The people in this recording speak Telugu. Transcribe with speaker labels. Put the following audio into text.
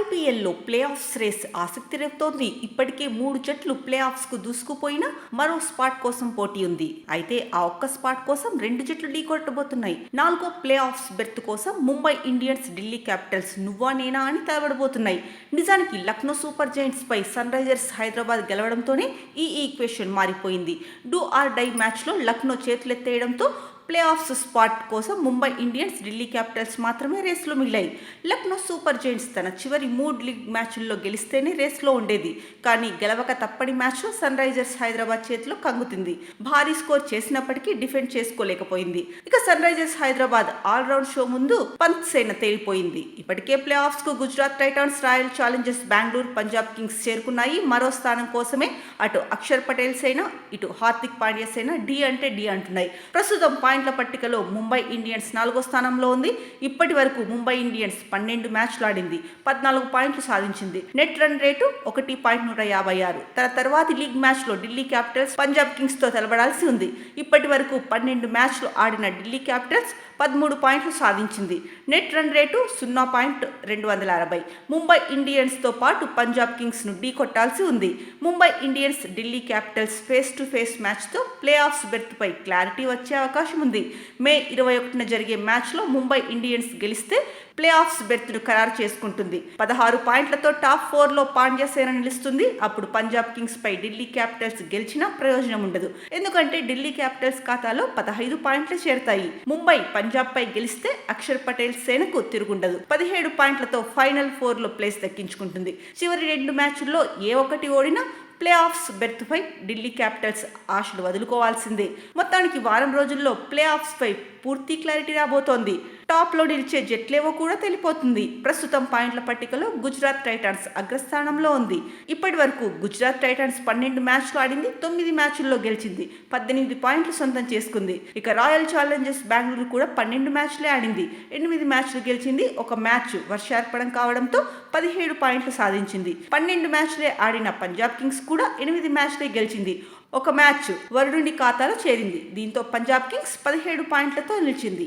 Speaker 1: ఐపీఎల్లో ప్లే ఆఫ్స్ రేస్ ఆసక్తి రేపుతోంది. ఇప్పటికే 3 జట్లు ప్లే ఆఫ్స్ కు దూసుకుపోయినా మరో స్పాట్ కోసం పోటీ ఉంది. అయితే ఆ ఒక్క స్పాట్ కోసం 2 జట్లు ఢీకొట్టబోతున్నాయి. 4గో ప్లే ఆఫ్స్ బెర్త్ కోసం ముంబై ఇండియన్స్, ఢిల్లీ క్యాపిటల్స్ నువ్వా నేనా అని తలబడబోతున్నాయి. నిజానికి లక్నో సూపర్ జైంట్స్ పై సన్ రైజర్స్ హైదరాబాద్ గెలవడంతోనే ఈ ఈక్వేషన్ మారిపోయింది. డూ ఆర్ డై మ్యాచ్లో లక్నో చేతులెత్తేయడంతో ప్లే ఆఫ్స్ స్పాట్ కోసం ముంబై ఇండియన్స్, ఢిల్లీ క్యాపిటల్స్ మాత్రమే రేసులో మిగిలాయి. లక్నో సూపర్ జైంట్స్ తన చివరి 3 లీగ్ మ్యాచ్ల్లో గెలిస్తేనే రేసులో ఉండేది. కానీ గెలవక తప్పని మ్యాచ్లో సన్ రైజర్స్ హైదరాబాద్ చేతిలో కంగుతింది. భారీ స్కోర్ చేసినప్పటికీ డిఫెండ్ చేసుకోలేకపోయింది. ఇక Sunrisers Hyderabad all round show ముందు పంత్ సేన తేలిపోయింది. ఇప్పటికే ప్లే ఆఫ్స్ కు Gujarat Titans, Royal Challengers Bengaluru, Punjab Kings చేరుకున్నాయి. మరో స్థానం కోసమే అటు అక్షర్ పటేల్ సేన, ఇటు హార్దిక్ పాండ్యా సేన డి అంటే డి అంటున్నాయి. ప్రస్తుతం పాయింట్ల పట్టికలో ముంబై ఇండియన్స్ 4గో స్థానంలో ఉంది. ఇప్పటి వరకు ముంబై ఇండియన్స్ 12 మ్యాచ్లు ఆడింది, 14 పాయింట్లు సాధించింది. Net run rate 1.156. తన తర్వాతి లీగ్ మ్యాచ్లో ఢిల్లీ క్యాపిటల్స్, పంజాబ్ కింగ్స్ తో తలబడాల్సి ఉంది. ఇప్పటి వరకు 12 మ్యాచ్లు ఆడిన ఢిల్లీ క్యాపిటల్స్ 13 పాయింట్లు సాధించింది. Net run rate 0.260. Mumbai Indians తో పాటు పంజాబ్ కింగ్స్ ను ఢీ కొట్టాల్సి ఉంది. Mumbai Indians, Delhi Capitals face to face match తో ప్లే ఆఫ్స్ బెర్త్ పై క్లారిటీ వచ్చే అవకాశం ఉంది. మే 21న జరిగే మ్యాచ్లో ముంబై ఇండియన్స్ గెలిస్తే ప్లే ఆఫ్స్ బెర్త్ను ఖరారు చేసుకుంటుంది. 16 పాయింట్లతో టాప్ 4లో పాండ్యా సేన నిలుస్తుంది. అప్పుడు పంజాబ్ కింగ్స్ పై ఢిల్లీ క్యాపిటల్స్ గెలిచినా ప్రయోజనం ఉండదు. ఎందుకంటే ఢిల్లీ క్యాపిటల్స్ ఖాతాలో 15 పాయింట్లు చేరతాయి. ముంబై పంజాబ్ పై గెలిస్తే అక్షర్ పటేల్ సేనకు తిరుగుండదు. 17 పాయింట్లతో ఫైనల్ 4లో ప్లేస్ దక్కించుకుంటుంది. చివరి 2 మ్యాచ్ల్లో ఏ ఒక్కటి ఓడినా ప్లే ఆఫ్స్ బెర్త్ పై ఢిల్లీ క్యాపిటల్స్ ఆశలు వదులుకోవాల్సిందే. మొత్తానికి వారం రోజుల్లో ప్లే ఆఫ్స్ పై పూర్తి క్లారిటీ రాబోతోంది. టాప్లో నిలిచే జట్లేవో కూడా తెలిపోతుంది. ప్రస్తుతం పాయింట్ల పట్టికలో గుజరాత్ టైటాన్స్ అగ్రస్థానంలో ఉంది. ఇప్పటి వరకు గుజరాత్ టైటాన్స్ 12 మ్యాచ్లు ఆడింది, 9 మ్యాచ్ల్లో గెలిచింది, 18 పాయింట్లు సొంతం చేసుకుంది. ఇక రాయల్ ఛాలెంజర్స్ బెంగళూరు కూడా 12 మ్యాచ్లే ఆడింది, 8 మ్యాచ్లు గెలిచింది. ఒక మ్యాచ్ వర్షార్పణం కావడంతో 17 పాయింట్లు సాధించింది. 12 మ్యాచ్లే ఆడిన పంజాబ్ కింగ్స్ కూడా 8 మ్యాచ్లే గెలిచింది. ఒక మ్యాచ్ వరుణుడి ఖాతాలో చేరింది. దీంతో పంజాబ్ కింగ్స్ 17 పాయింట్లతో నిలిచింది.